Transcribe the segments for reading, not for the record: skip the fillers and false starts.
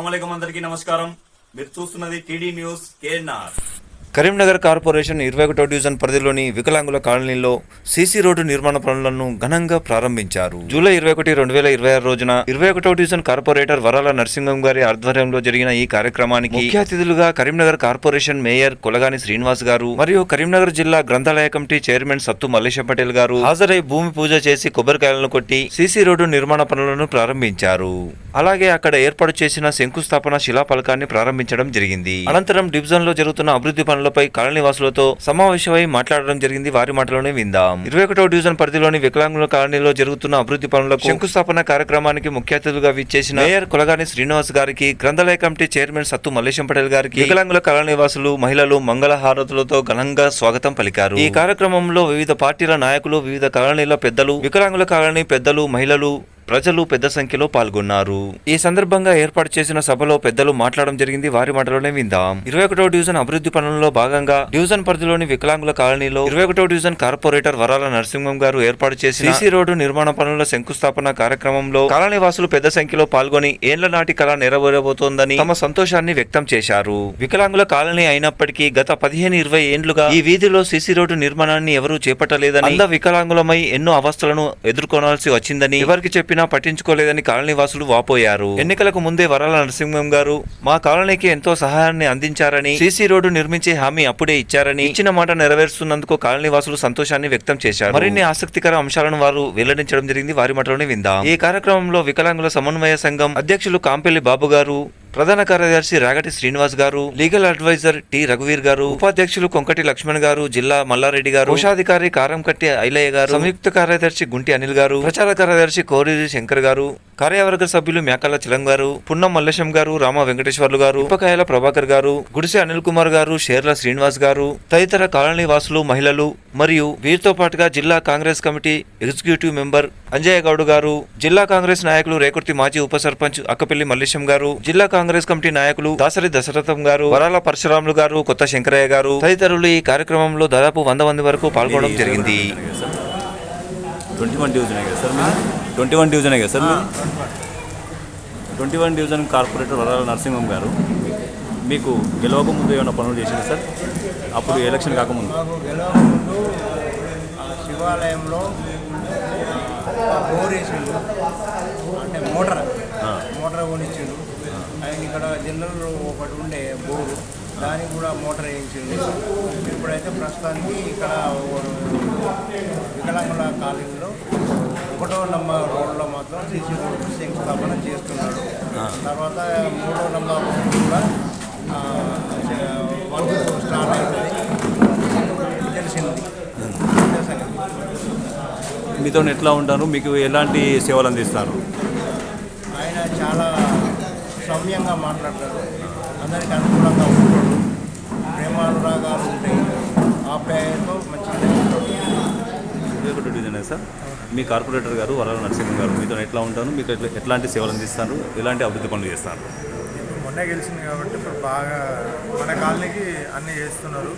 అస్సలాముఅలైకుం అందరికీ నమస్కారం. మీరు చూస్తున్నది TD news KNR. Karimnagar corporation 21వ డివిజన్ పరిధిలోని వికలాంగుల కాలనీలో సీసీ రోడ్డు నిర్మాణ పనులను ఘనంగా ప్రారంభించారు. జూలై 21, 2026 రోజున 21వ డివిజన్ కార్పొరేటర్ వరాల నరసింహం గారి ఆధ్వర్యంలో జరిగిన ఈ కార్యక్రమానికి ముఖ్య అతిథులుగా కరీంనగర్ కార్పొరేషన్ మేయర్ కొలగాని శ్రీనివాస్ గారు మరియు కరీంనగర్ జిల్లా గ్రంథాలయ కమిటీ చైర్మన్ సత్తు మల్లేశం పటేల్ గారు హాజరై భూమి పూజ చేసి కొబ్బరికాయలను కొట్టి సీసీ రోడ్డు నిర్మాణ పనులను ప్రారంభించారు. అలాగే అక్కడ ఏర్పాటు చేసిన శంకుస్థాపన శిలాఫలకాన్ని ప్రారంభించడం జరిగింది. అనంతరం డివిజన్ లో జరుగుతున్న అభివృద్ధి పనులపై కాలనీవాసులతో సమావేశమై మాట్లాడడం జరిగింది. వారి మాటలోనే విందాం. 21వ డివిజన్ పరిధిలోని వికలాంగుల కాలనీలో జరుగుతున్న అభివృద్ధి పనులకు శంకుస్థాపన కార్యక్రమానికి ముఖ్య అతిథులుగా విచ్చేసిన మేయర్ కొలగాని శ్రీనివాస్ గారికి, గ్రంథాలయ కమిటీ చైర్మన్ సత్తు మల్లేశం పటేల్ గారికి వికలాంగుల కాలనీవాసులు, మహిళలు మంగళ హారతులతో ఘనంగా స్వాగతం పలికారు. ఈ కార్యక్రమంలో వివిధ పార్టీల నాయకులు, వివిధ కాలనీల పెద్దలు, వికలాంగుల కాలనీ పెద్దలు, మహిళలు, ప్రజలు పెద్ద సంఖ్యలో పాల్గొన్నారు. ఈ సందర్భంగా ఏర్పాటు చేసిన సభలో పెద్దలు మాట్లాడడం జరిగింది. వారి మాటలోనే విందాం. 21వ డివిజన్ అభివృద్ధి పనుల్లో భాగంగా డివిజన్ పరిధిలోని వికలాంగుల కాలనీలో 21వ డివిజన్ కార్పొరేటర్ వరాల నరసింహం గారు ఏర్పాటు చేసిన సీసీ రోడ్డు నిర్మాణ పనుల శంకుస్థాపన కార్యక్రమంలో కాలనీ వాసులు పెద్ద సంఖ్యలో పాల్గొని ఏళ్ల నాటి కళ నెరవేరబోతోందని తమ సంతోషాన్ని వ్యక్తం చేశారు. వికలాంగుల కాలనీ అయినప్పటికీ గత 15-20 ఏండ్లుగా ఈ వీధిలో సీసీ రోడ్డు నిర్మాణాన్ని ఎవరూ చేపట్టలేదని, అంద వికలాంగులమై ఎన్నో అవస్థలను ఎదుర్కొనాల్సి వచ్చిందని, ఎవరికి చెప్పినా పట్టించుకోలేదని కాలనీవాసులు వాపోయారు. ఎన్నికలకు ముందే వరాల నరసింహం గారు మా కాలనీకి ఎంతో సహాయాన్ని అందించారని, సీసీ రోడ్డు నిర్మించే హామీ అప్పుడే ఇచ్చారని, ఇచ్చిన మాట నెరవేరుస్తున్నందుకు కాలనీవాసులు సంతోషాన్ని వ్యక్తం చేశారు. మరిన్ని ఆసక్తికర అంశాలను వారు వెల్లడించడం జరిగింది. వారి మాటలోనే విందాం. ఈ కార్యక్రమంలో వికలాంగుల సమన్వయ సంఘం అధ్యక్షులు కాంపెల్లి బాబు గారు, ప్రధాన కార్యదర్శి రాగటి శ్రీనివాస్ గారు, లీగల్ అడ్వైజర్ టి రఘువీర్ గారు, ఉపాధ్యక్షులు కొంకటి లక్ష్మణ్ గారు, జిల్లా మల్లారెడ్డి గారు, కోశాధికారి కారంకట్టి ఐలయ్య గారు, సంయుక్త కార్యదర్శి గుంటి అనిల్ గారు, ప్రచార కార్యదర్శి కోరి శంకర్ గారు, కార్యవర్గ సభ్యులు మేకల చిలం గారు, పున్నం మల్లేశం గారు, రామ వెంకటేశ్వర్లు గారు, ఉపకాయల ప్రభాకర్ గారు, గుడిసె అనిల్ కుమార్ గారు, షేర్ల శ్రీనివాస్ గారు తదితర కాలనీ వాసులు, మహిళలు మరియు వీరితో పాటుగా జిల్లా Congress committee executive member Anjaiah Goud గారు, జిల్లా కాంగ్రెస్ నాయకులు రేకుర్తి మాజీ ఉప సర్పంచ్ అక్కపల్లి మల్లేశం గారు, జిల్లా కాంగ్రెస్ కమిటీ నాయకులు దాసరి దశరథం గారు, వరాల పరశురాములు గారు, కొత్త శంకరయ్య గారు తదితరులు ఈ కార్యక్రమంలో దాదాపు 100 మంది వరకు పాల్గొనడం జరిగింది. 21 డివిజనే కదా సార్? 21 డివిజన్ కార్పొరేటర్ వరాల నరసింహం గారు మీకు గెలవక ముందు ఏమైనా పనులు చేసింది సార్? అప్పుడు ఎలక్షన్ కాకముందు శివాలయంలో బోర్ వేసిండు, అంటే మోటార్ కొనిచ్చిండు. ఆయన ఇక్కడ జనరల్ ఒకటి ఉండే బోరు, దానికి కూడా మోటార్ వేయించింది. ఇప్పుడైతే ప్రస్తుతానికి ఇక్కడ వికలాంగుల కాలనీలో 1వ నంబర్ రోడ్లో మాత్రం సీసీ రోడ్డు శంకుస్థాపన చేస్తున్నాడు. తర్వాత 3వ నంబర్ రోడ్డు కూడా వర్క్ స్టార్ట్ అవుతుంది తెలిసింది. మీతో ఎట్లా ఉంటారు? మీకు ఎలాంటి సేవలు అందిస్తారు? ఆయన చాలా సౌమ్యంగా మాట్లాడతారు, అందరికీ అనుకూలంగా ఉంటాడు, ప్రేమానురాగాలు ఉంటాయి, ఆప్యాయంతో మంచిగా ఉంటాడు. 21 డివిజనే సార్. మీ కార్పొరేటర్ గారు వరాల నరసింహం గారు మీతో ఎట్లా ఉంటారు? మీకు ఎట్లాంటి సేవలు అందిస్తారు? ఎలాంటి అభివృద్ధి పనులు చేస్తారు? మొన్నే గెలిచింది కాబట్టి ఇప్పుడు బాగా మన కాలనీకి అన్నీ చేస్తున్నారు.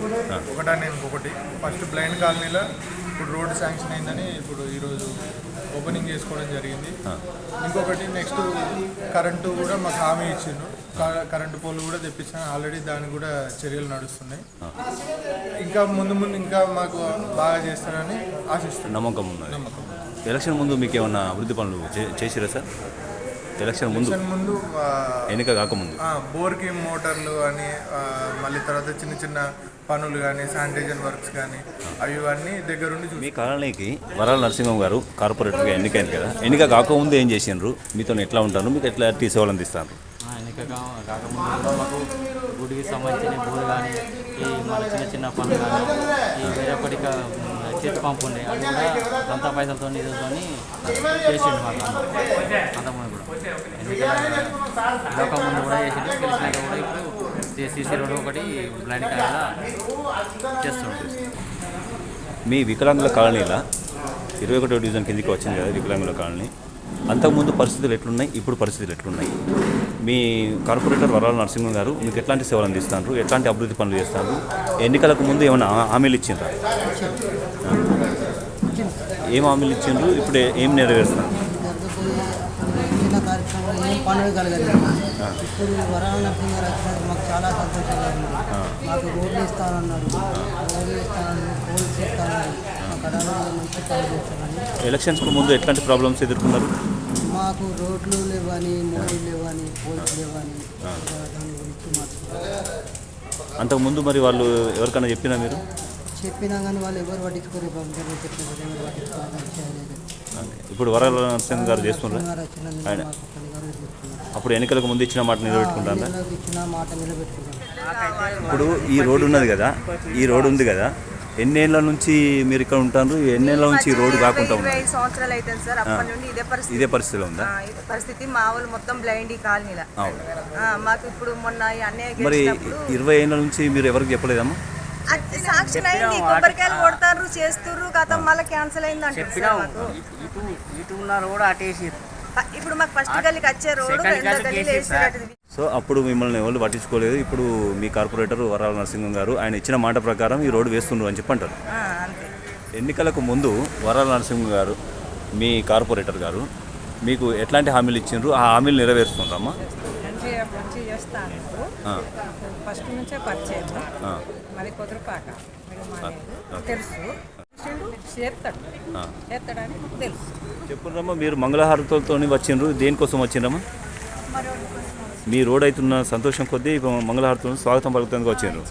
ఇంకొకటి ఫస్ట్ బ్లైండ్ కాలనీలో ఇప్పుడు రోడ్డు శాంక్షన్ అయిందని ఇప్పుడు ఈరోజు ఓపెనింగ్ చేసుకోవడం జరిగింది. ఇంకొకటి నెక్స్ట్ కరెంటు కూడా మాకు హామీ ఇచ్చిండు, కరెంటు పోలు కూడా తెప్పించాను ఆల్రెడీ, దానికి కూడా చర్యలు నడుస్తున్నాయి. ఇంకా ముందు ఇంకా మాకు బాగా చేస్తారని ఆశిస్తున్నాను. నమ్మకం. ఎలక్షన్ ముందు మీకు ఏమన్నా అభివృద్ధి పనులు చేసిరా సార్? ఎలక్షన్ ముందు ఎన్నిక కాకముందు బోర్కి మోటార్లు అని, మళ్ళీ తర్వాత చిన్న చిన్న పనులు కానీ, శానిటైజర్ వర్క్స్ కానీ అవి అన్నీ దగ్గరుండి మీ కాలనీకి వరాల నరసింహం గారు కార్పొరేటర్గా ఎన్నికైంది కదా, ఎన్నిక కాకముందు ఏం చేసిండ్రు? మీతో ఎట్లా ఉంటారు? మీకు ఎట్లాంటి సేవలు అందిస్తారు? ఎన్నిక కాకముందు మాకు గుడికి సంబంధించిన బోర్డు కానీ, ఈ మన చిన్న పనులు కానీ, ఈ వేరొకటి చేతి పంపు ఉండే అది కూడా అంతా పైసలతో నిధులతో చేసిండు మాకు అంతకుముందు కూడా. ఎన్నికల ముందు కూడా చేసిండు, గెలిచినాక కూడా ఇప్పుడు సీసీ రోడ్డు ఒకటి బ్లైండ్ కాలనీలా చేస్తుంటారు. మీ వికలాంగుల కాలనీలా 21వ డివిజన్ కిందికి వచ్చింది కదా వికలాంగుల కాలనీ, అంతకుముందు పరిస్థితులు ఎట్లున్నాయి, ఇప్పుడు పరిస్థితులు ఎట్లున్నాయి? మీ కార్పొరేటర్ వరాల నరసింహం గారు మీకు ఎట్లాంటి సేవలు అందిస్తారు? ఎట్లాంటి అభివృద్ధి పనులు చేస్తారు? ఎన్నికలకు ముందు ఏమైనా హామీలు ఇచ్చిండ్రా? ఏం హామీలు ఇచ్చిండ్రు? ఇప్పుడు ఏం నెరవేరుస్తున్నారు? కార్యక్రమంలో ఏం పనులు కలగలేదు. ఇప్పుడు వరాల నరసింహ గారు వచ్చినందుకు మాకు చాలా సంతోషంగా ఉంది. మాకు రోడ్లు ఇస్తానన్నాడు, రోడ్లు ఇస్తానన్నాడు, పోల్స్ ఇస్తానన్నాడు. మాకు అడవులు మంచి పనులు చేస్తానని. ఎలక్షన్స్కు ముందు ఎట్లాంటి ప్రాబ్లమ్స్ ఎదుర్కొన్నారు? మాకు రోడ్లు లేవని, మోడీలు లేవని, పోల్స్ లేవని దాని గురించి మాకు అంతకుముందు మరి వాళ్ళు ఎవరికైనా చెప్పినా మీరు? చెప్పినా కానీ వాళ్ళు ఎవరు పట్టించుకోరు. చెప్పిన ఎవరు పట్టించుకోవాలని చేయలేదు. ఇప్పుడు వరాల నరసింహ గారు చేస్తున్నారు. ఆయన అప్పుడు ఎన్నికలకు ముందు ఇచ్చిన మాట నిలబెట్టుకుంటారా? ఇచ్చిన మాట నిలబెట్టుకుంటాను. ఇప్పుడు ఈ రోడ్డు ఉన్నది కదా, ఈ రోడ్డు ఉంది కదా, ఎన్నేళ్ల నుంచి మీరు ఇక్కడ ఉంటారు? ఎన్నేళ్ల నుంచి ఈ రోడ్డు కాకుండా ఉన్నారు? 25 సంవత్సరాలు అవుతుంది సార్. అప్పటి నుండి ఇదే పరిస్థితిలో ఉందా? ఇదే పరిస్థితి. మా వాళ్ళు మొత్తం బ్లైండ్ ఈ కాలనీలో. మాకు ఇప్పుడు మొన్న ఈ అన్నయ్య మరి గెలిచినప్పుడు 20 ఏళ్ళ నుంచి మీరు ఎవరికి చెప్పలేదమ్మా? అది సాక్ష్యం అయింది. కొబ్బరికాయలు కొడతారు, చేస్తుర్రు, కథం మళ్ళీ క్యాన్సిల్ అయింది అంటారు సార్ మాకు. ఇటు ఉన్న రోడ్ అటేసి ఇప్పుడు మాకు ఫస్ట్ గల్లీకి వచ్చే రోడ్డు రెండో గల్లీలో వేసేటది. సో అప్పుడు మిమ్మల్ని ఎవరు పట్టించుకోలేదు. ఇప్పుడు మీ కార్పొరేటర్ వరాల నరసింహం గారు ఆయన ఇచ్చిన మాట ప్రకారం ఈ రోడ్డు వేస్తుండ్రు అని చెప్పి అంటారు. అంతే. ఎన్నికలకు ముందు వరాల నరసింహం గారు మీ కార్పొరేటర్ గారు మీకు ఎట్లాంటి హామీలు ఇచ్చిండ్రు? ఆ హామీలు నెరవేరుస్తుండ్రమ్మా? మంచి చేస్తాను. ఫస్ట్ నుంచే పరిచయం. మరి కుదురుపాక తెలుసు, చేస్తాడని తెలుసు. చెప్పురమ్మా, మీరు మంగళహారతులతో వచ్చిండ్రు, దేనికోసం వచ్చిండ్రమ్మా? మీ రోడ్ అవుతున్న సంతోషం కొద్దీ మంగళహారతులను స్వాగతం పలుకుతందుకు వచ్చిండ్రు.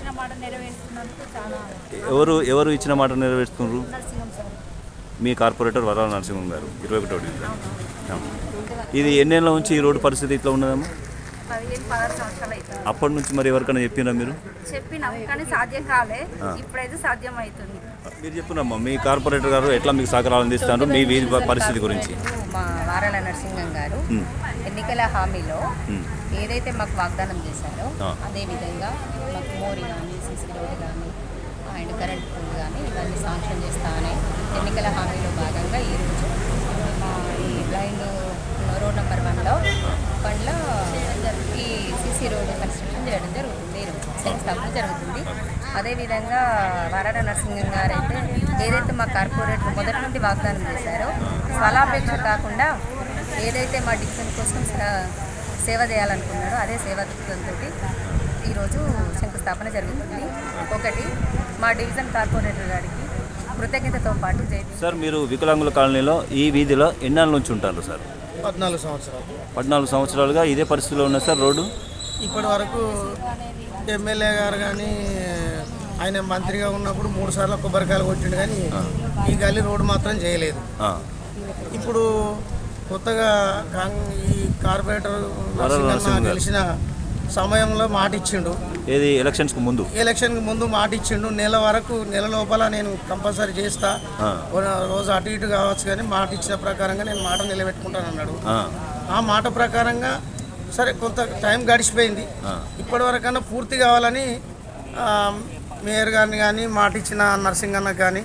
ఎవరు ఇచ్చిన మాట నెరవేరుస్తున్నారు? మీ కార్పొరేటర్ వరాల నరసింహం గారు 21వ డివిజన్. ఇది ఎన్నేళ్ళ నుంచి ఈ రోడ్డు పరిస్థితి ఇట్లా ఉన్నదమ్మా? 15-16 సంవత్సరాలు అవుతుంది. అప్పటి నుంచి మరి ఎవరికైనా చెప్పినా మీరు? చెప్పినాం కానీ సాధ్యం కాలే. ఇప్పుడైతే సాధ్యం అవుతుంది. మీరు చెప్పునమ్మా, మీ కార్పొరేటర్ గారు ఎట్లా మీకు సహకారాలు అందిస్తారు మీ వీధి పరిస్థితి గురించి? మా వారాల నరసింహం గారు ఎన్నికల హామీలో ఏదైతే మాకు వాగ్దానం చేశారో అదే విధంగా మాకు మోరీ కానీ, సిసి రోడ్డు కానీ, అండ్ కరెంట్ పోల్ కానీ ఇవన్నీ శాంక్షన్ చేస్తానే ఎన్నికల హామీలో భాగంగా ఈరోజు మా ఈ బ్లైండ్ రోడ్ నెంబర్ 1లో బండ్ల ఈ సిసి రోడ్డు కన్స్ట్రక్షన్ చేయడం జరుగుతుంది. ఈరోజు శంకుస్థాపన జరుగుతుంది. అదేవిధంగా వారాల నరసింహం గారు అయితే ఏదైతే మా కార్పొరేటర్ మొదటి నుండి వాగ్దానం చేశారో ఫలాపేక్ష కాకుండా ఏదైతే మా డివిజన్ కోసం సేవ చేయాలనుకున్నారో అదే సేవా దృక్పథంతో ఈరోజు శంకుస్థాపన జరుగుతుంది. ఒకటి మా డివిజన్ కార్పొరేటర్ గారికి కృతజ్ఞతతో పాటు సార్, మీరు వికలాంగుల కాలనీలో ఈ వీధిలో ఎన్నాళ్ళ నుంచి ఉంటారు సార్? 14 సంవత్సరాలు. 14 సంవత్సరాలుగా ఇదే పరిస్థితిలో ఉన్న సార్ రోడ్డు? ఇప్పటి వరకు ఎమ్మెల్యే గారు కానీ ఆయన మంత్రిగా ఉన్నప్పుడు 3 సార్లు కొబ్బరికాయలు కొట్టిండు కానీ ఈ గల్లీ రోడ్డు మాత్రం చేయలేదు. ఇప్పుడు కొత్తగా ఈ కార్పొరేటర్ గెలిచిన సమయంలో మాట ఇచ్చిండు. ఏది ఎలక్షన్స్కి ముందు? ఎలక్షన్కి ముందు మాట ఇచ్చిండు. నెల లోపల నేను కంపల్సరీ చేస్తా, రోజు అటు ఇటు కావచ్చు కానీ మాట ఇచ్చిన ప్రకారంగా నేను మాట నిలబెట్టుకుంటాను అన్నాడు. ఆ మాట ప్రకారంగా సరే కొంత టైం గడిచిపోయింది. ఇప్పటి వరకన్నా పూర్తి కావాలని మేయర్ గారిని కానీ మాట ఇచ్చిన నరసింహన్నకు కానీ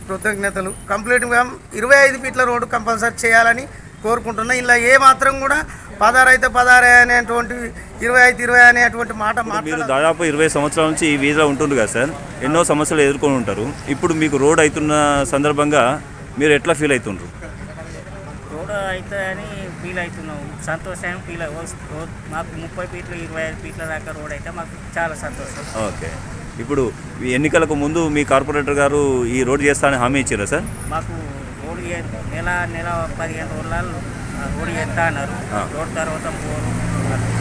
కృతజ్ఞతలు. కంప్లీట్గా 25 ఫీట్ల రోడ్డు కంపల్సరీ చేయాలని కోరుకుంటున్నా. ఇలా ఏ మాత్రం కూడా 16 అయితే 16 అనేటువంటి 20 అయితే 20 అనేటువంటి మాట మీరు దాదాపు 20 సంవత్సరాల నుంచి ఈ వీధిలో ఉంటుండ్రు కదా సార్, ఎన్నో సమస్యలు ఎదుర్కొని ఉంటారు. ఇప్పుడు మీకు రోడ్ అవుతున్న సందర్భంగా మీరు ఎట్లా ఫీల్ అవుతుండ్రు? రోడ్ అవుతుందని ఫీల్ అవుతున్నాం, సంతోషం ఫీల్. మాకు 30 ఫీట్లు 25 ఫీట్ల దాకా రోడ్ అయితే మాకు చాలా సంతోషం. ఓకే, ఇప్పుడు ఎన్నికలకు ముందు మీ కార్పొరేటర్ గారు ఈ రోడ్ చేస్తానని హామీ ఇచ్చారా సార్? మాకు రోడ్ నెల 15 రోజులు రోడ్ చేస్తా అన్నారు. రోడ్ తర్వాత పోరు,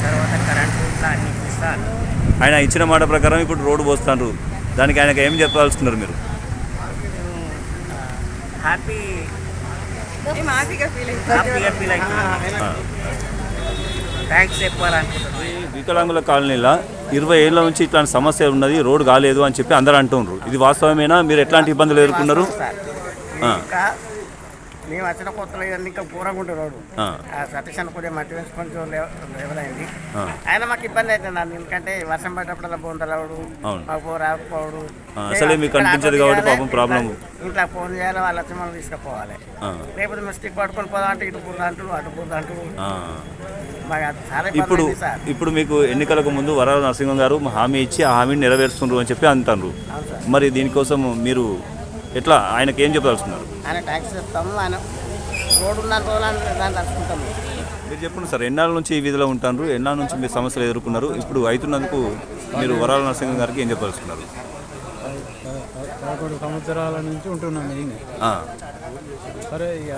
తర్వాత కరెంట్ ఇట్లా అన్ని ఇస్తారు. ఆయన ఇచ్చిన మాట ప్రకారం ఇప్పుడు రోడ్డు పోస్తున్నారు. దానికి ఆయనకు ఏం చెప్పాల్సుకున్నారు మీరు? హ్యాపీగా ఫీల్ అవుతున్నాం, థ్యాంక్స్ చెప్పాలనుకుంటున్నాను. వికలాంగుల కాలనీలో 20 ఏళ్ళ నుంచి ఇట్లాంటి సమస్య ఉన్నది, రోడ్డు కాలేదు అని చెప్పి అందరూ అంటున్నారు. ఇది వాస్తవమేనా? మీరు ఎట్లాంటి ఇబ్బందులు ఎదుర్కొన్నారు? మేము వచ్చిన కొత్తలో ఇవన్నీ ఇంకా పూరంగా ఉంటే రోడ్డు సతీష్ అని కూడా మట్టి వేసి కొంచెం లేవలైంది. ఆయన మాకు ఇబ్బంది అవుతుంది అండి, ఎందుకంటే వర్షం పడ్డప్పుడల్లా బోందలవడు, మాకు రాకపోవడు, అసలే మీకు కనిపించదు కాబట్టి పాపం ప్రాబ్లం. ఇంట్లో ఫోన్ చేయాలి, వాళ్ళు వచ్చి మనం తీసుకుపోవాలి. లేకపోతే మేము స్టిక్ పట్టుకొని పోదా అంటే ఇటు పూర్తి అంటూ అటు పూర్తి అంటూ మాకు చాలా ఇప్పుడు మీకు ఎన్నికలకు ముందు వరాల నరసింహం గారు హామీ ఇచ్చి ఆ హామీని నెరవేరుస్తున్నారు అని చెప్పి అంటారు. మరి దీనికోసం మీరు ఎట్లా ఆయనకి ఏం చెప్పదలుచుకున్నారు? ఆయన ట్యాక్స్ చెప్తాము, ఆయన రోడ్డు ఉన్న రోజులు దాన్ని తలుచుకుంటాము. మీరు చెప్పండి సార్, ఎన్నాళ్ళ నుంచి ఈ విధిలో ఉంటారు, ఎన్నాళ్ళ నుంచి మీరు సమస్యలు ఎదుర్కొన్నారు, ఇప్పుడు అవుతున్నందుకు మీరు వరాల నరసింహం గారికి ఏం చెప్పదలుచుకున్నారు? 11 సంవత్సరాల నుంచి ఉంటున్నాం మెయిన్. సరే ఇక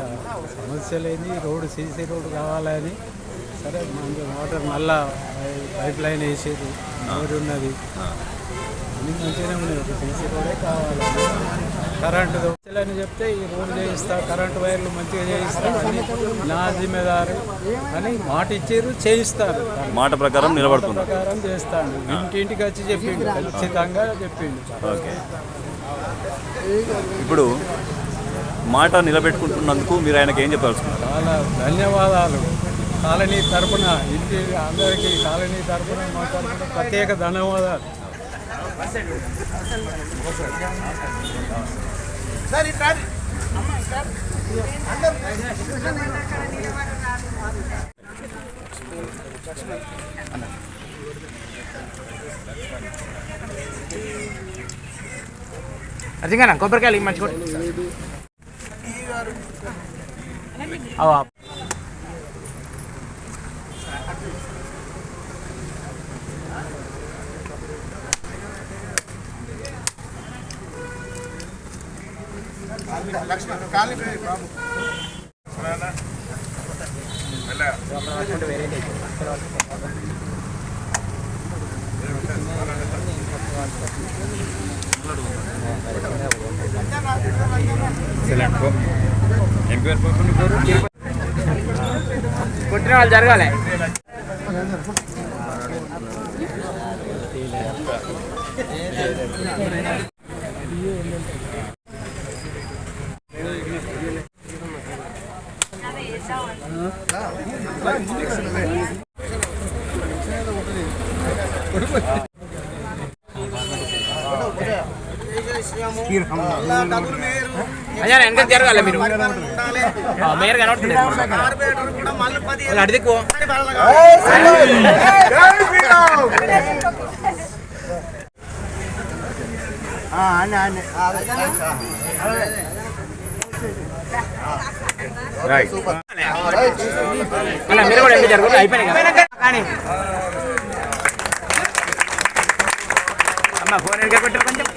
సమస్యలు ఏంది, రోడ్డు సీసీ రోడ్డు కావాలని సరే మనకి వాటర్ మళ్ళా పైప్ లైన్ వేసేది రోడ్డు ఉన్నది అన్ని మంచిగానే ఉన్నాయి. ఒక సీసీ రోడే కావాలి. కరెంటు అని చెప్తే ఈ రోడ్డు చేయిస్తా, కరెంటు వైర్లు మంచిగా చేయిస్తా అని నా జిమ్మేదారు అని మాట ఇచ్చారు, చేయిస్తారు. మాట ప్రకారం నిలబడుతుంది, ప్రకారం చేస్తాను. ఇంటింటికి వచ్చి చెప్పిండు, ఖచ్చితంగా చెప్పిండు. ఓకే, ఇప్పుడు మాట నిలబెట్టుకుంటున్నందుకు మీరు ఆయనకి ఏం చెప్పాల్సుకున్నారు? చాలా ధన్యవాదాలు. కాలనీ తరపున ఇంటి అందరికీ కాలనీ తరపున మా తరపున ప్రత్యేక ధన్యవాదాలు. అదిగా కొబ్బరికాయలు మంచి లక్ష్మణ్ కాలనీ బాబు కొట్టిన వాళ్ళు జరగాలి. అయ్యా వెనక జరగాలి, మీరు మేయర్ కనబడుతుంది అడిదికు మీరు కూడా ఎందుకు జరగదు అయిపోయినాయి కానీ అమ్మ ఫోన్ వెనక పెట్టారు కొంచెం.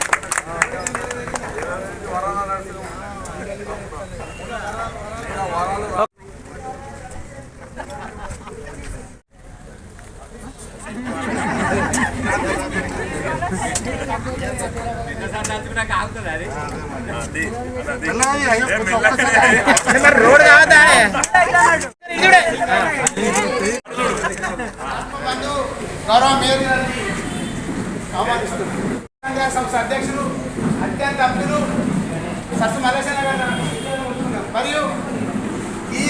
రోడ్ కావద్దా గౌరవ మేయర్ గారిని ఆహ్వానిస్తున్నారు. సంస్థ అధ్యక్షులు అత్యంత అభ్యులు సత్తు మల్లేశ్వర గారు మరియు ఈ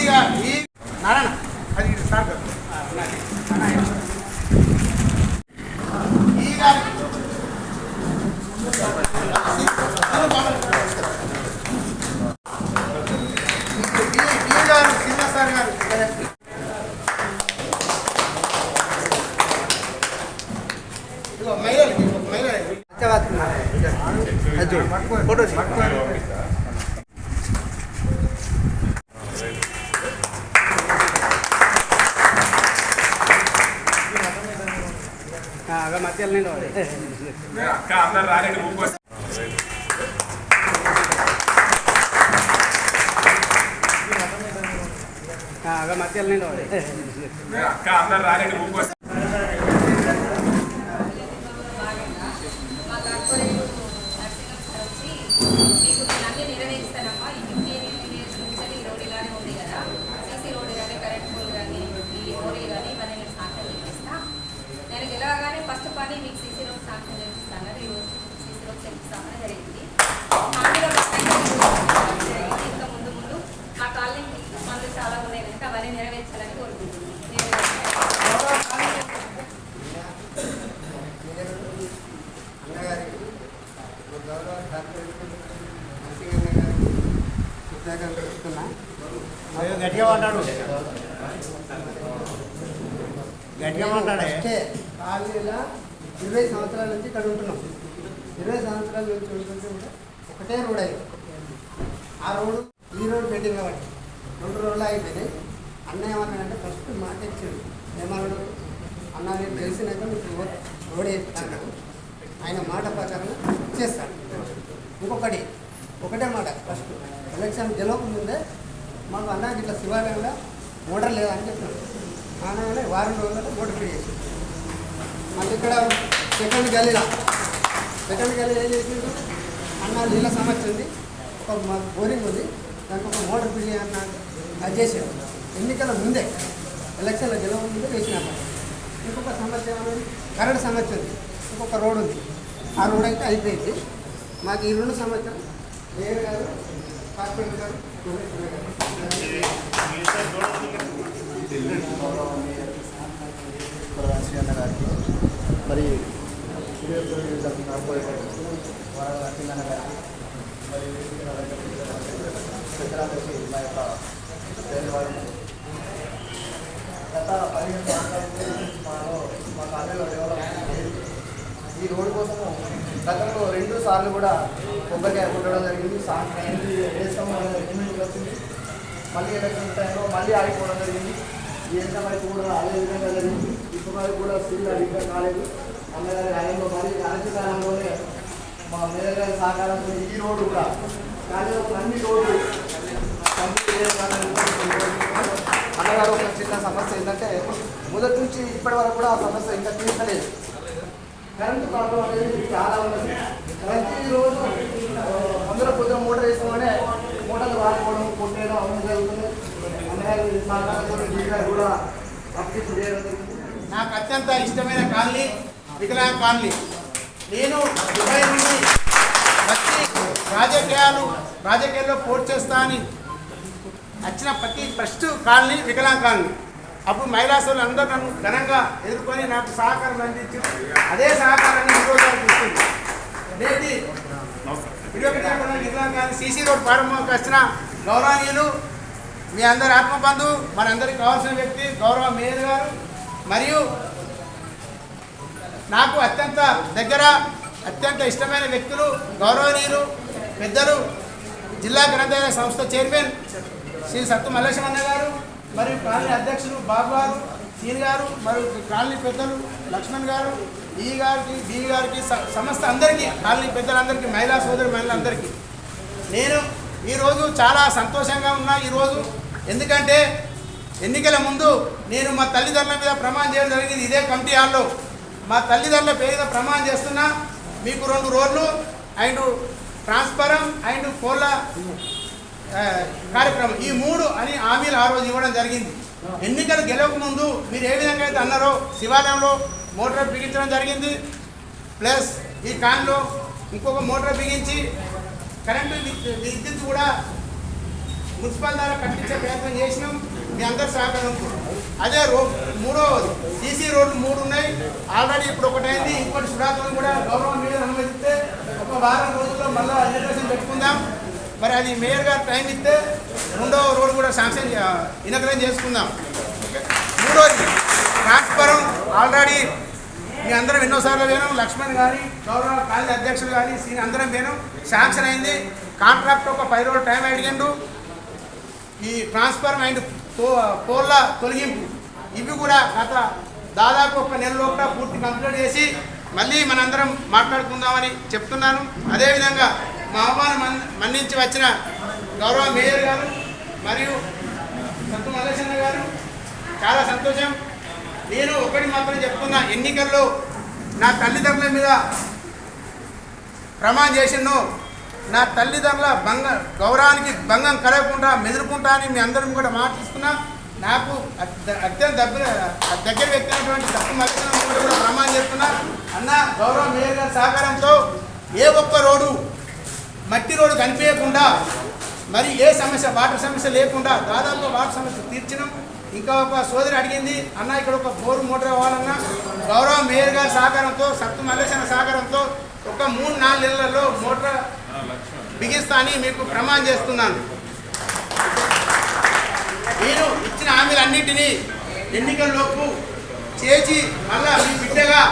నారాయణ అది సార్ ఈ గారు చిన్న సార్ గారు మధ్యలో గట్టిగా మాట్లాడు, గట్టిగా మాట్లాడే. కాలనీలో 20 సంవత్సరాల నుంచి ఇక్కడ ఉంటున్నాం. 20 సంవత్సరాల నుంచి ఉంటుంటే కూడా ఒకటే రోడ్ అయింది. ఆ రోడ్డు ఈ రోడ్డు పెట్టింది కాబట్టి 2 రోడ్లు అయిపోయినాయి. అన్న ఏమన్నాడంటే ఫస్ట్ మాట ఇచ్చాడు. ఏమన్నాడు? అన్న నేను తెలిసినాక మీకు రోడ్ వేయించాను, ఆయన మాట ప్రకారం చేస్తాడు. ఒకటే మాట, ఫస్ట్ ఎలక్షన్ గెలవక ముందే మాకు అన్న ఇట్లా శివాలయంలో మోటార్ లేదని చెప్పినాడు. అనగానే వారం రోజుల్లో మోటార్ ఫ్రీ చేసి మళ్ళీ ఇక్కడ సెకండ్ గల్లీలో ఏం చేసిండు? అన్న నీళ్ళ సమస్య ఉంది, ఒక బోరింగ్ ఉంది, దానికి ఒక మోటార్ ఫ్రీ అన్నాడు. అది చేసాడు ఎన్నికల ముందే, ఎలక్షన్లో గెలవ ముందే వేసినాక. ఇంకొక సమస్య ఏమన్నది? కరెంట్ సమస్య ఉంది, ఇంకొక రోడ్ ఉంది. ఆ రోడ్ అయితే అయిపోయింది. మాకు ఈ 2 సంవత్సరాలు మేయర్ గారు, కార్పొరేటర్ గారు గారికి మరి కార్పొరేటర్ నరసింహన్న గారికి మరి పెద్దలందరికీ మా యొక్క ధన్యవాదాలు. గత 15 సంవత్సరాల నుంచి మా కాలేజీలో డెవలప్మెంట్ లేదు. ఈ రోడ్డు కోసము గతంలో 2 సార్లు కూడా కొబ్బరికాయ కొట్టడం జరిగింది. వేస్తాము మూమెంట్ వచ్చింది. మళ్ళీ ఎలక్షన్ టైంలో మళ్ళీ ఆగిపోవడం జరిగింది. ఈ ఎన్నికల వైపు కూడా అదే విధంగా జరిగింది. ఇప్పుడు వరకు కూడా స్కూల్ ఇంకా కాలేదు. అన్నగారి హయాంలో మరి అలసి కాలంలోనే మా మేయర్ గారి సహకారంతో ఈ రోడ్డు కూడా కాలేజీలో అన్ని రోడ్లు కంప్లీట్ అన్నగారు ఒక చిన్న సమస్య ఏంటంటే మొదటి నుంచి ఇప్పటి వరకు కూడా ఆ సమస్య ఇంకా తీర్చలేదు. కరెంటు ప్రాబ్లం అనేది చాలా ఉన్నది. ప్రతిరోజు అందరూ పొద్దున మోటార్ వేసుకోమనే మోటార్లు వాడుకోవడం, కొట్టేయడం అవన్నీ జరుగుతుంది. అన్నగారు సహకారంతో గారు కూడా అప్డేట్ చేయడం జరుగుతుంది. నాకు అత్యంత ఇష్టమైన కాలనీ వికలాంగ కాలనీ. నేను దుబాయ్ నుండి వచ్చి రాజకీయాల్లో పోటీ చేస్తా అని వచ్చిన ఫస్ట్ కాలనీ వికలాంగ కాలనీ. అప్పుడు మహిళా సోదరులు అందరూ నన్ను ఘనంగా ఎదుర్కొని నాకు సహకారం అందించారు. అదే సహకారాన్ని ఈరోజు ఇస్తుంది. నేటి 21 వికలాంగ కాలనీ సీసీ రోడ్ ప్రారంభంకి వచ్చిన గౌరవనీయులు, మీ అందరి ఆత్మబంధువు, మనందరికీ కావాల్సిన వ్యక్తి గౌరవ మేయర్ గారు, మరియు నాకు అత్యంత దగ్గర అత్యంత ఇష్టమైన వ్యక్తులు గౌరవనీయులు పెద్దలు జిల్లా గ్రంథాలయ సంస్థ చైర్మన్ శ్రీ సత్తు మల్లేశమన్న గారు, మరియు కాలనీ అధ్యక్షులు బాబు గారు, సీని గారు, మరియు కాలనీ పెద్దలు లక్ష్మణ్ గారు, ఈ గారికి, బి గారికి, సమస్త అందరికీ, కాలనీ పెద్దలందరికీ, మహిళా సోదరి మహిళలందరికీ నేను ఈరోజు చాలా సంతోషంగా ఉన్నా. ఈరోజు ఎందుకంటే ఎన్నికల ముందు నేను మా తల్లిదండ్రుల మీద ప్రమాణం చేయడం జరిగింది. ఇదే కమిటీ హాల్లో మా తల్లిదండ్రుల పేరు మీద ప్రమాణం చేస్తున్నా, మీకు 2 రోడ్లు అండ్ ట్రాన్స్ఫారం అండ్ కోళ్ళ కార్యక్రమం, ఈ 3 అని హామీలు ఆ రోజు ఇవ్వడం జరిగింది. ఎన్నికలు గెలవక ముందు మీరు ఏ విధంగా అయితే అన్నారో శివాలయంలో మోటార్ బిగించడం జరిగింది. ప్లస్ ఈ కాన్లో ఇంకొక మోటార్ బిగించి కరెంటు విద్యుత్ కూడా మున్సిపల్ ద్వారా కట్టించే ప్రయత్నం చేసినాం. మీ అందరి సహకారం. అదే మూడవది సీసీ రోడ్లు 3 ఉన్నాయి. ఆల్రెడీ ఇప్పుడు ఒకటైంది, ఇంకోటి సురాతులను కూడా గౌరవం మీద అనుమతిస్తే ఒక వారం రోజుల్లో మళ్ళీ ఇనాగ్రేషన్ పెట్టుకుందాం. మరి అది మేయర్ గారు టైం ఇస్తే 2వ రోడ్ కూడా శాంక్షన్ ఇనాగ్రేషన్ చేసుకుందాం. మూడోది ట్రాన్స్ఫారం ఆల్రెడీ మీ అందరం ఎన్నోసార్లు పోయినాం. లక్ష్మణ్ కానీ గౌరవ కాలేజీ అధ్యక్షులు కానీ సీని అందరం పోయినాం. శాంక్షన్ అయింది. కాంట్రాక్ట్ ఒక 10 రోజులు టైం అడిగిండు. ఈ ట్రాన్స్ఫారం అండ్ పోల్ల తొలగింపు ఇవి కూడా గత దాదాపు 1 నెల లోపల పూర్తి కంప్లీట్ చేసి మళ్ళీ మనందరం మాట్లాడుకుందామని చెప్తున్నాను. అదేవిధంగా మా ఆహ్వానం మన్నించి వచ్చిన గౌరవ మేయర్ గారు మరియు సత్తు మల్లేశన్న గారు చాలా సంతోషం. నేను ఒకటి మాత్రం చెప్తున్నా, ఎన్నికల్లో నా తల్లిదండ్రుల మీద ప్రమాణం చేసినో నా తల్లిదండ్రుల గౌరవానికి భంగం కలగకుండా మెదులుకుంటా అని మీ అందరం కూడా మాటిస్తున్నా. నాకు అత్యంత దగ్గర వ్యక్తి అయినటువంటి సత్తు మల్లేశన్న కూడా ప్రమాణం చేస్తున్నా. అన్న గౌరవ మేయర్ గారి సహకారంతో ఏ ఒక్క రోడ్డు మట్టి రోడ్డు కనిపించకుండా, మరి ఏ సమస్య వాటర్ సమస్య లేకుండా దాదాపు వాటర్ సమస్య తీర్చినాం. ఇంకా ఒక సోదరి అడిగింది, అన్న ఇక్కడ ఒక బోరు మోటార్ కావాలన్నా గౌరవ మేయర్ గారి సహకారంతో, సత్తు మల్లేశన్న సహకారంతో ఒక 3-4 నెలలలో మోటార్ బిగిస్తా అని మీకు ప్రమాణం చేస్తున్నాను. నేను ఇచ్చిన హామీలన్నింటినీ ఎన్నికల్లోపు చేసి మళ్ళా మీ బిడ్డగా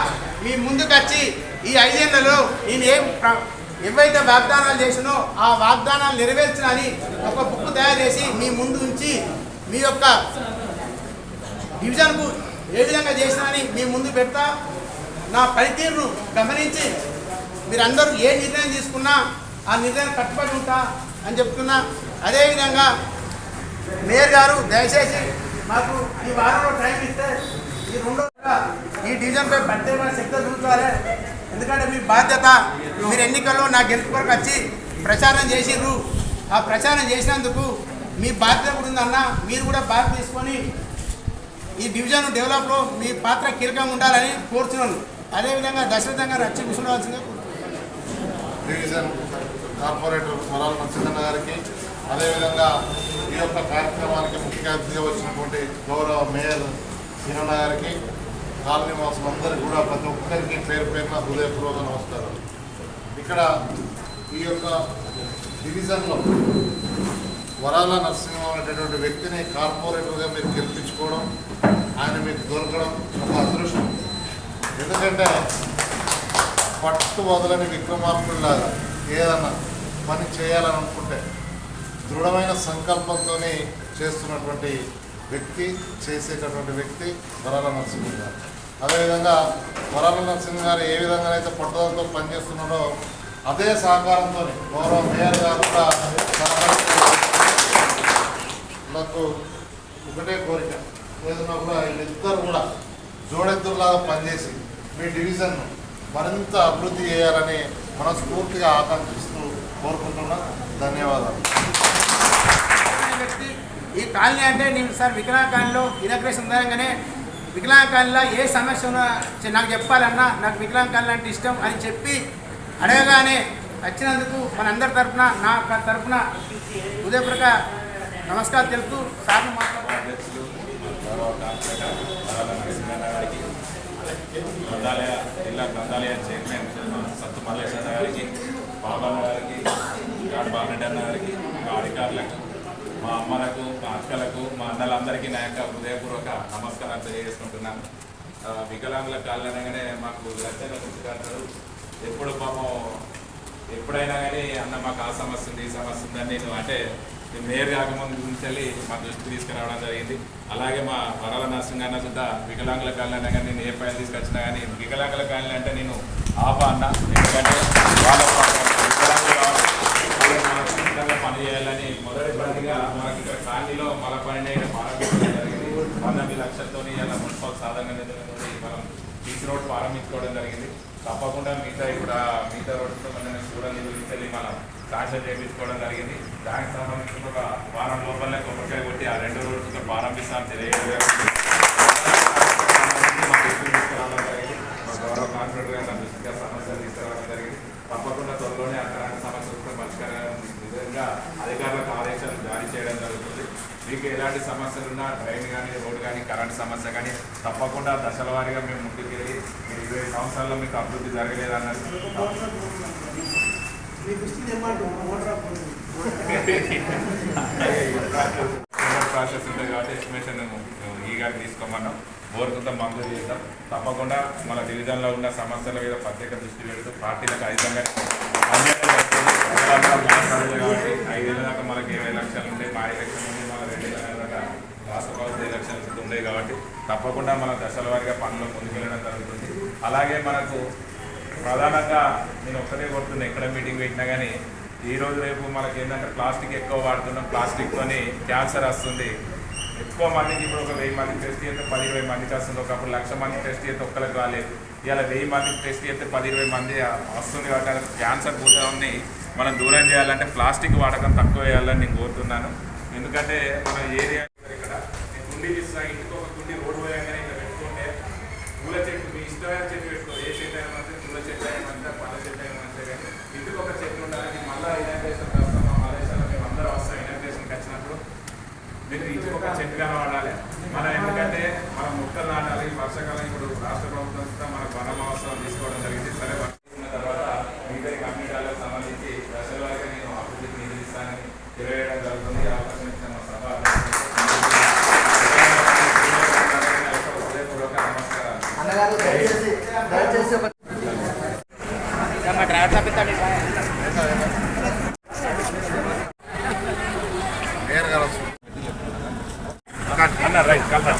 మీ ముందుకు వచ్చి ఈ 5 ఏళ్లలో నేను ఏవైతే వాగ్దానాలు చేసినో ఆ వాగ్దానాలు నెరవేర్చినని ఒక బుక్ తయారు చేసి మీ ముందు ఉంచి మీ యొక్క డివిజన్కు ఏ విధంగా చేసినాని మీ ముందు పెడతా. నా పనితీరును గమనించి మీరందరూ ఏ నిర్ణయం తీసుకున్నా ఆ నిర్ణయం కట్టుబడి ఉంటా అని చెప్తున్నా. అదేవిధంగా మేయర్ గారు దయచేసి మాకు ఈ వారంలో టైం ఇస్తే ఈ డివిజన్పై ప్రత్యేకమైన శ్రద్ధ చూపించాలి. ఎందుకంటే మీ బాధ్యత. మీరు ఎన్నికల్లో నా గెలుపు కొరకు వచ్చి ప్రచారం చేసిర్రు. ఆ ప్రచారం చేసినందుకు మీ బాధ్యత కూడా ఉందన్న. మీరు కూడా బాధ్యత తీసుకొని ఈ డివిజన్ డెవలప్లో మీ పాత్ర కీలకంగా ఉండాలని కోరుతున్నాను. అదేవిధంగా దశరథంగా వచ్చి కూర్చోవలసిందిగా డివిజన్ కార్పొరేటర్ వరాల నరసింహన్న గారికి, అదేవిధంగా ఈ యొక్క కార్యక్రమానికి ముఖ్య అతిథిగా వచ్చినటువంటి గౌరవ మేయర్ సీనన్న గారికి, కాలనీ వాసులందరికీ కూడా ప్రతి ఒక్కరికి పేరు పేరున హృదయపూర్వక నమస్కారం. ఇక్కడ ఈ యొక్క డివిజన్లో వరాల నరసింహం అనేటటువంటి వ్యక్తిని కార్పొరేటర్గా మీరు గెలిపించుకోవడం, ఆయన మీకు దొరకడం ఒక అదృష్టం. ఎందుకంటే పట్టు వదలని విక్రమార్కుల్లాగా ఏదన్నా పని చేయాలని అనుకుంటే దృఢమైన సంకల్పంతోనే చేస్తున్నటువంటి వ్యక్తి, చేసేటటువంటి వ్యక్తి వరాల నరసింహం గారు. అదేవిధంగా వరాల నరసింహం గారు ఏ విధంగానైతే పట్టుదలతో పనిచేస్తున్నాడో అదే సహకారంతో గౌరవ మేయర్ గారు కూడా నాకు ఒకటే కోరిక, ఏదన్నా కూడా వీళ్ళిద్దరు కూడా జోడెద్దులాగా పనిచేసి మీ డివిజన్ను మరింత అభివృద్ధి చేయాలని మనస్ఫూర్తిగా ఆకాంక్షిస్తూ కోరుకుంటున్నా. ధన్యవాదాలు. ఈ కాలనీ అంటే నేను సార్ వికలాంగ కాలనీలో ఇనాగ్రేషన్ ఉండగానే వికలాంగ కాలనీలో ఏ సమస్య ఉన్నా నాకు చెప్పాలన్నా, నాకు వికలాంగ కాలనీ అంటే ఇష్టం అని చెప్పి అడగగానే వచ్చినందుకు మనందరి తరఫున నా తరఫున హృదయపూర్వక నమస్కారం తెలుపుతూ సార్ను మాట్లాడారు. గ్రంథాలయ జిల్లా గ్రంథాలయ చైర్మన్ సత్తు మల్లేశ్వర గారికి, బాబన్న గారికి, గాడి బాలరెడ్డి అన్న గారికి, మా అధికారులకు, మా అమ్మలకు, మా అక్కలకు, మా అన్నలందరికీ నా యొక్క హృదయపూర్వక నమస్కారాలు తెలియజేసుకుంటున్నాను. వికలాంగుల కాలనగానే మాకు లక్షల గుర్తుకారు ఎప్పుడు పాపం ఎప్పుడైనా కానీ అన్న మాకు ఆ సమస్య ఉంది, ఈ సమస్య ఉందని నేను అంటే మేయర్ కాకముందు నుంచి మా దృష్టికి తీసుకురావడం జరిగింది. అలాగే మా వరాల నరసింహన్న సుద్ధా వికలాంగుల కాలనీ కానీ నేను ఏ పైన తీసుకొచ్చినా కానీ వికలాంగుల కాలనీ అంటే నేను ఆపా అన్న. ఎందుకంటే వాళ్ళ వికలాంగులు పని చేయాలని మొదటి పనిగా మనకి ఇక్కడ కాలనీలో మన పని ప్రారంభించడం జరిగింది. 19 లక్షలతో ఇలా మున్సిపల్ సాధారణ నిధులతో మనం బీచ్ రోడ్ ప్రారంభించుకోవడం జరిగింది. తప్పకుండా మిగతా ఇప్పుడు మిగతా రోడ్డుతో మన కూడా నిధులు మనం శాంక్షన్ చేయించుకోవడం జరిగింది. దానికి సంబంధించిన ఒక వారం లోపలనే కొబ్బరికాయ కొట్టి ఆ 2 రోడ్లతో ప్రారంభిస్తామని తెలియజేయడం తీసుకురావడం జరిగింది. మా గౌరవ కార్పొరేటర్ గారు దృష్టిగా సమస్యలు తీసుకురావడం జరిగింది. తప్పకుండా త్వరలోనే అక్కడ సమస్యలతో పరిష్కారం విధంగా అధికారులకు ఆదేశాలు జారీ చేయడం జరుగుతుంది. మీకు ఎలాంటి సమస్యలు ఉన్నా డ్రైన్ కానీ, రోడ్డు కానీ, కరెంట్ సమస్య కానీ తప్పకుండా దశల వారీగా మేము ముందుకు వెళ్ళి మీరు 20 సంవత్సరాల్లో మీకు అభివృద్ధి జరగలేదన్నది ప్రాసెస్ ఉంటుంది కాబట్టి ఎస్టిమేషన్ ఈగా తీసుకోమన్నాం. బోర్కుంత మంజూరు చేద్దాం. తప్పకుండా మన డివిజన్లో ఉన్న సమస్యల మీద ప్రత్యేక దృష్టి పెడుతూ పార్టీలకు అధికంగా కాబట్టి 5 ఏళ్ళ దాకా మనకి 20 లక్షలు ఉంటాయి. మా ఎలక్షన్ ఉంది, మన 2 ఏళ్ళ దాకా రాష్ట్ర ప్రభుత్వ ఎలక్షన్స్ ఉన్నాయి కాబట్టి తప్పకుండా మన దశల వారీగా పనులు ముందుకెళ్ళడం జరుగుతుంది. అలాగే మనకు ప్రధానంగా నేను ఒక్కటే కొడుతున్నా, ఎక్కడ మీటింగ్ పెట్టినా కానీ ఈరోజు రేపు మనకి ఏంటంటే ప్లాస్టిక్ ఎక్కువ వాడుతున్నాం. ప్లాస్టిక్తోని క్యాన్సర్ వస్తుంది. ఎక్కువ మందికి ఇప్పుడు ఒక 1000 మందికి టెస్ట్ చేస్తే 10-20 మందికి వస్తుంది. ఒకప్పుడు 1,00,000 మందికి టెస్ట్ చేస్తే ఒక్కరికి రాలేదు. ఇలా 1000 మందికి టెస్ట్ చేస్తే 10-20 మంది వస్తుంది. కాబట్టి క్యాన్సర్ భూతాన్ని మనం దూరం చేయాలంటే ప్లాస్టిక్ వాడకం తక్కువ వేయాలని నేను కోరుతున్నాను. ఎందుకంటే మన ఏరియా ఇక్కడ కుండీ ఇస్తా, ఇంటికి ఒక కుండీ రోడ్డు పోయాగానే ఇక్కడ పెట్టుకుంటే పూల చెట్టు మీ ఇష్టమైన చెట్టు పెట్టుకో. ఏ చెట్టు అయినా మంచిగా, పూల చెట్టు అయినా మంచిగా, పళ్ళ చెట్టు అయినా మంచిగా, కానీ ఇంటికి ఒక చెట్టు ఉండాలని మళ్ళీ ఇనాగ్రేషన్ వస్తాం. మా ఆదేశాలు మేము అందరూ వస్తాం. ఇనాగ్రేషన్కి వచ్చినప్పుడు మీరు ఇంటికి ఒక చెట్టుగా వాడాలి. మనం ఎందుకంటే మనం మొక్కలు నాటాలి. వర్షాకాలం ఇప్పుడు రాష్ట్ర ప్రభుత్వం మన వన మహోత్సవం తీసుకోవడం జరిగింది. సరే తీసుకున్న తర్వాత మిగతా కమ్యూనిటీలకు సంబంధించి దశల వారిగా నేను అభివృద్ధికి నిధులు ఇస్తానని తెలియజేయడం జరుగుతుంది. అవకాశం ఇచ్చిన మా సభ హృదయపూర్వక నమస్కారాలు. మేయర్ గారు అన్న రైట్ కల్లా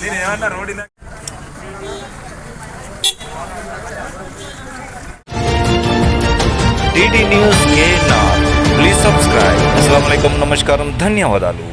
నేను ఏమన్నా రోడ్ TT news KNR please subscribe. అస్సలాము అలైకుం, నమస్కారం, ధన్యవాదాలు.